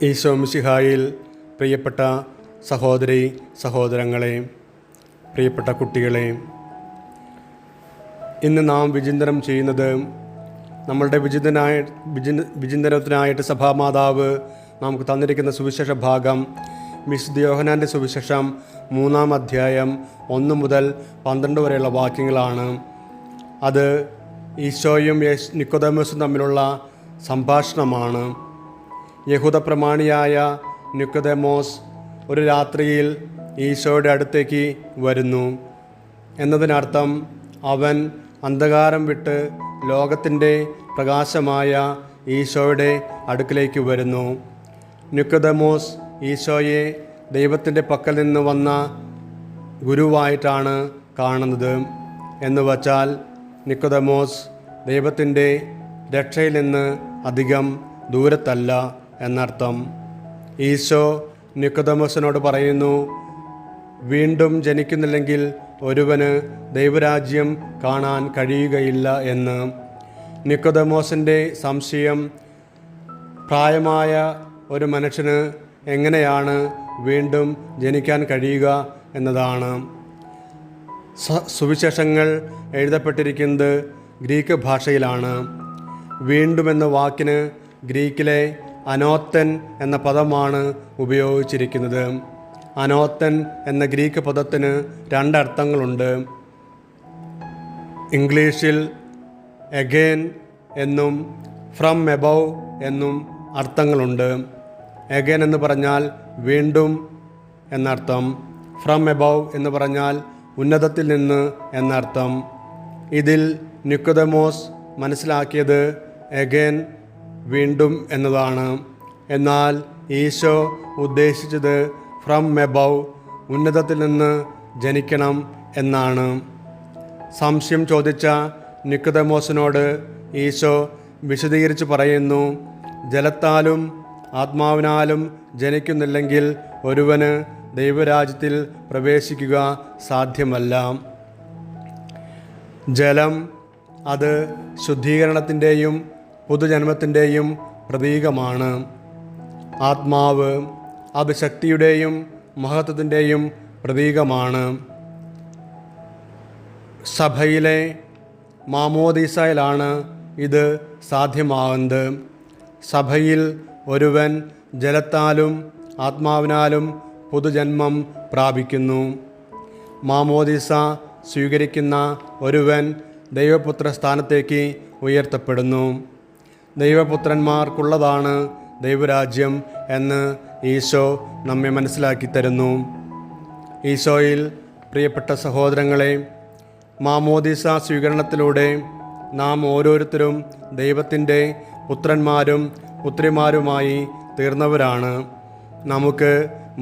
ഈശോ മിശിഹായിൽ പ്രിയപ്പെട്ട സഹോദരി സഹോദരങ്ങളെ, പ്രിയപ്പെട്ട കുട്ടികളെ, ഇന്ന് നാം വിചിന്തനം ചെയ്യുന്നത് നമ്മളുടെ വിചിന്തനത്തിനായിട്ട് സഭാമാതാവ് നമുക്ക് തന്നിരിക്കുന്ന സുവിശേഷ ഭാഗം വിശുദ്ധ യോഹന്നാൻ്റെ സുവിശേഷം 3-ാം അധ്യായം 1 മുതൽ 12 വരെയുള്ള വാക്യങ്ങളാണ്. അത് ഈശോയും നിക്കോദെമോസും തമ്മിലുള്ള സംഭാഷണമാണ്. യഹൂദ പ്രമാണിയായ നിക്കോദെമോസ് ഒരു രാത്രിയിൽ ഈശോയുടെ അടുത്തേക്ക് വരുന്നു എന്നതിനർത്ഥം അവൻ അന്ധകാരം വിട്ട് ലോകത്തിൻ്റെ പ്രകാശമായ ഈശോയുടെ അടുക്കിലേക്ക് വരുന്നു. നിക്കോദെമോസ് ഈശോയെ ദൈവത്തിൻ്റെ പക്കൽ നിന്ന് വന്ന ഗുരുവായിട്ടാണ് കാണുന്നത്. എന്ന് വച്ചാൽ നിക്കോദെമോസ് ദൈവത്തിൻ്റെ രക്ഷയിൽ നിന്ന് അധികം ദൂരത്തല്ല എന്നർത്ഥം. ഈശോ നിക്കോദെമോസിനോട് പറയുന്നു, വീണ്ടും ജനിക്കുന്നില്ലെങ്കിൽ ഒരുവന് ദൈവരാജ്യം കാണാൻ കഴിയുകയില്ല എന്ന്. നിക്കോദെമോസിൻ്റെ സംശയം പ്രായമായ ഒരു മനുഷ്യന് എങ്ങനെയാണ് വീണ്ടും ജനിക്കാൻ കഴിയുക എന്നതാണ്. സുവിശേഷങ്ങൾ എഴുതപ്പെട്ടിരിക്കുന്നത് ഗ്രീക്ക് ഭാഷയിലാണ്. വീണ്ടും എന്ന വാക്കിന് ഗ്രീക്കിലെ അനോത്തൻ എന്ന പദമാണ് ഉപയോഗിച്ചിരിക്കുന്നത്. അനോത്തൻ എന്ന ഗ്രീക്ക് പദത്തിന് 2 അർത്ഥങ്ങളുണ്ട്. ഇംഗ്ലീഷിൽ എഗെയിൻ എന്നും ഫ്രം എബവ് എന്നും അർത്ഥങ്ങളുണ്ട്. എഗെയിൻ എന്ന് പറഞ്ഞാൽ വീണ്ടും എന്നർത്ഥം, ഫ്രം എബവ് എന്ന് പറഞ്ഞാൽ ഉന്നതത്തിൽ നിന്ന് എന്നർത്ഥം. ഇതിൽ നിക്കോദെമോസ് മനസ്സിലാക്കിയത് എഗെയിൻ വീണ്ടും എന്നതാണ്. എന്നാൽ ഈശോ ഉദ്ദേശിച്ചത് ഫ്രം എബവ് ഉന്നതത്തിൽ നിന്ന് ജനിക്കണം എന്നാണ്. സംശയം ചോദിച്ച നിക്കോദെമോസിനോട് ഈശോ വിശദീകരിച്ച് പറയുന്നു, ജലത്താലും ആത്മാവിനാലും ജനിക്കുന്നില്ലെങ്കിൽ ഒരുവന് ദൈവരാജ്യത്തിൽ പ്രവേശിക്കുക സാധ്യമല്ല. ജലം അത് ശുദ്ധീകരണത്തിൻ്റെയും പുതുജന്മത്തിൻ്റെയും പ്രതീകമാണ്. ആത്മാവ് അത് ശക്തിയുടെയും മഹത്വത്തിൻ്റെയും പ്രതീകമാണ്. സഭയിലെ മാമോദീസയിലാണ് ഇത് സാധ്യമാകുന്നത്. സഭയിൽ ഒരുവൻ ജലത്താലും ആത്മാവിനാലും പുതുജന്മം പ്രാപിക്കുന്നു. മാമോദീസ സ്വീകരിക്കുന്ന ഒരുവൻ ദൈവപുത്ര സ്ഥാനത്തേക്ക് ഉയർത്തപ്പെടുന്നു. ദൈവപുത്രന്മാർക്കുള്ളതാണ് ദൈവരാജ്യം എന്ന് ഈശോ നമ്മെ മനസ്സിലാക്കി തരുന്നു. ഈശോയിൽ പ്രിയപ്പെട്ട സഹോദരങ്ങളെ, മാമോദീസ സ്വീകരണത്തിലൂടെ നാം ഓരോരുത്തരും ദൈവത്തിൻ്റെ പുത്രന്മാരും പുത്രിമാരുമായി തീർന്നവരാണ്. നമുക്ക്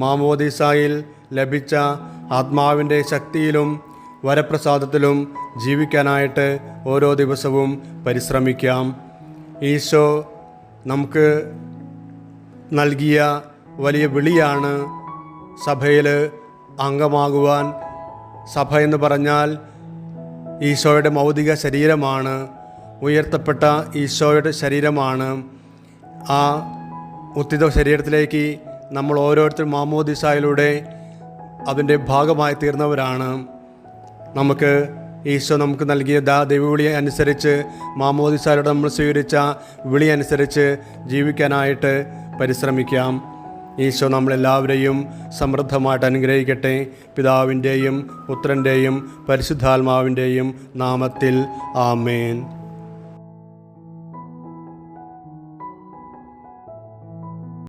മാമോദീസായിൽ ലഭിച്ച ആത്മാവിൻ്റെ ശക്തിയിലും വരപ്രസാദത്തിലും ജീവിക്കാനായിട്ട് ഓരോ ദിവസവും പരിശ്രമിക്കാം. ഈശോ നമുക്ക് നൽകിയ വലിയ വിളിയാണ് സഭയിൽ അംഗമാകുവാൻ. സഭ എന്ന് പറഞ്ഞാൽ ഈശോയുടെ ഭൗതിക ശരീരമാണ്, ഉയർത്തപ്പെട്ട ഈശോയുടെ ശരീരമാണ്. ആ ഉത്തിത ശരീരത്തിലേക്ക് നമ്മൾ ഓരോരുത്തരും മാമോദീസായിലൂടെ അതിൻ്റെ ഭാഗമായി തീർന്നവരാണ്. നമുക്ക് ഈശോ നമുക്ക് നൽകിയ ദൈവവിളി അനുസരിച്ച്, മാമോദീസായിലൂടെ നമ്മൾ സ്വീകരിച്ച വിളി അനുസരിച്ച് ജീവിക്കാനായിട്ട് പരിശ്രമിക്കാം. ഈശോ നമ്മളെല്ലാവരെയും സമൃദ്ധമായിട്ട് അനുഗ്രഹിക്കട്ടെ. പിതാവിൻ്റെയും പുത്രൻ്റെയും പരിശുദ്ധാത്മാവിൻ്റെയും നാമത്തിൽ ആമേൻ.